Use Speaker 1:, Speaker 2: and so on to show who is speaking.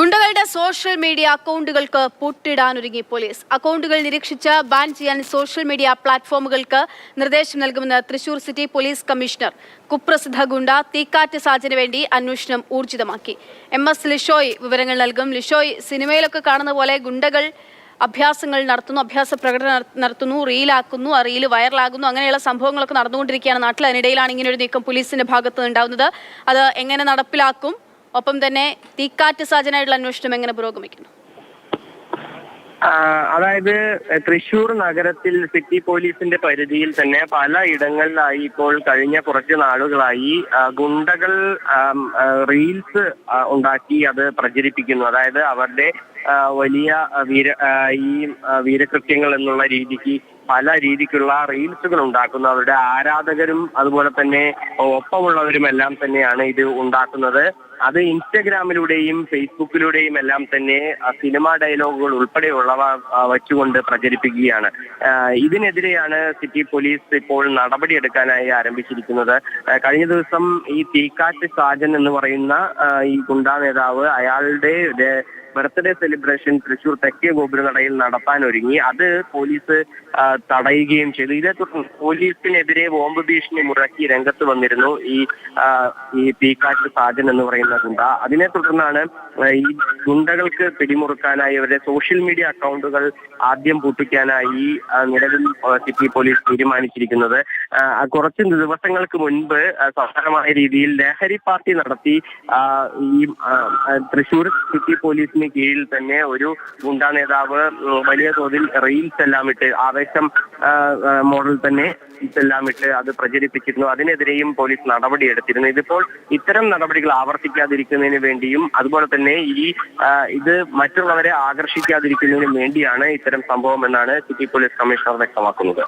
Speaker 1: ഗുണ്ടകളുടെ social media അക്കൗണ്ടുകൾക്ക് പൂട്ടിടാനൊരുങ്ങി police. അക്കൗണ്ടുകൾ നിരീക്ഷിച്ച് ban ചെയ്യാൻ സോഷ്യൽ മീഡിയ പ്ലാറ്റ്ഫോമുകൾക്ക് നിർദ്ദേശം നൽകുമെന്ന് തൃശൂർ സിറ്റി പോലീസ് കമ്മീഷണർ. കുപ്രസിദ്ധ ഗുണ്ട തീക്കാറ്റ് സാജിന് വേണ്ടി അന്വേഷണം ഊർജിതമാക്കി. MS ലിഷോയ് വിവരങ്ങൾ നൽകും. ലിഷോയ്, സിനിമയിലൊക്കെ കാണുന്ന പോലെ ഗുണ്ടകൾ അഭ്യാസങ്ങൾ നടത്തുന്നു, അഭ്യാസ പ്രകടനം നടത്തുന്നു, റീലാക്കുന്നു, ആ റീല് വൈറലാകുന്നു, അങ്ങനെയുള്ള സംഭവങ്ങളൊക്കെ നടന്നുകൊണ്ടിരിക്കുകയാണ് നാട്ടിൽ. അതിനിടയിലാണ് ഇങ്ങനെ ഒരു നീക്കം പോലീസിന്റെ ഭാഗത്ത് ഉണ്ടാവുന്നത്. അത് എങ്ങനെ നടപ്പിലാക്കും? ഒപ്പം തന്നെ തീക്കാറ്റ് സാജനായിട്ടുള്ള അന്വേഷണം എങ്ങനെ പുരോഗമിക്കുന്നു?
Speaker 2: അതായത് തൃശൂർ നഗരത്തിൽ സിറ്റി പോലീസിന്റെ പരിധിയിൽ തന്നെ പല ഇടങ്ങളിലായി ഇപ്പോൾ കഴിഞ്ഞ കുറച്ച് നാളുകളായി ഗുണ്ടകൾ റീൽസ് ഉണ്ടാക്കി അത് പ്രചരിപ്പിക്കുന്നു. അതായത് അവരുടെ വലിയ വീരകൃത്യങ്ങൾ എന്നുള്ള രീതിക്ക് പല രീതിക്കുള്ള റീൽസുകൾ ഉണ്ടാക്കുന്നു. അവരുടെ ആരാധകരും അതുപോലെ തന്നെ ഒപ്പമുള്ളവരും എല്ലാം തന്നെയാണ് ഇത് ഉണ്ടാക്കുന്നത്. അത് ഇൻസ്റ്റഗ്രാമിലൂടെയും ഫേസ്ബുക്കിലൂടെയും എല്ലാം തന്നെ സിനിമാ ഡയലോഗുകൾ ഉൾപ്പെടെയുള്ളവ വച്ചുകൊണ്ട് പ്രചരിപ്പിക്കുകയാണ്. ഇതിനെതിരെയാണ് സിറ്റി പോലീസ് ഇപ്പോൾ നടപടിയെടുക്കാനായി ആരംഭിച്ചിരിക്കുന്നത്. കഴിഞ്ഞ ദിവസം ഈ തീക്കാറ്റ് സാജൻ എന്ന് പറയുന്ന ഈ ഗുണ്ടാ നേതാവ് അയാളുടെ ബർത്ത്ഡേ സെലിബ്രേഷൻ തൃശൂർ തെക്കേ ഗോപുരനടയിൽ നടത്താനൊരുങ്ങി. അത് പോലീസ് തടയുകയും ചെയ്തു. ഇതേ തുടർന്ന് പോലീസിനെതിരെ ബോംബ് ഭീഷണി മുഴക്കി രംഗത്ത് വന്നിരുന്നു ഈ തീക്കാറ്റ് സാജൻ എന്ന് പറയുന്ന ഗുണ്ട. അതിനെ തുടർന്നാണ് ഈ ഗുണ്ടകൾക്ക് പിടിമുറുക്കാനായി അവരുടെ സോഷ്യൽ മീഡിയ അക്കൗണ്ടുകൾ ആദ്യം പൂട്ടിക്കാനായി നിലവിൽ സിറ്റി പോലീസ് തീരുമാനിച്ചിരിക്കുന്നത്. കുറച്ച് ദിവസങ്ങൾക്ക് മുൻപ് സമാനമായ രീതിയിൽ ലഹരി പാർട്ടി നടത്തി ഈ തൃശൂർ സിറ്റി പോലീസിന് കീഴിൽ തന്നെ ഒരു ഗുണ്ടാ നേതാവ് വലിയ തോതിൽ റീൽസ് എല്ലാം ഇട്ട് ആവേശം മോഡൽ തന്നെ എല്ലാം ഇട്ട് അത് പ്രചരിപ്പിച്ചിരുന്നു. അതിനെതിരെയും പോലീസ് നടപടിയെടുത്തിരുന്നു. ഇതിപ്പോൾ ഇത്തരം നടപടികൾ ആവർത്തിക്കാതിരിക്കുന്നതിന് വേണ്ടിയും അതുപോലെ തന്നെ ഇത് മറ്റുള്ളവരെ ആകർഷിക്കാതിരിക്കുന്നതിനും വേണ്ടിയാണ് ഇത്തരം സംഭവം എന്നാണ് സിറ്റി പോലീസ് കമ്മീഷണർ വ്യക്തമാക്കുന്നത്.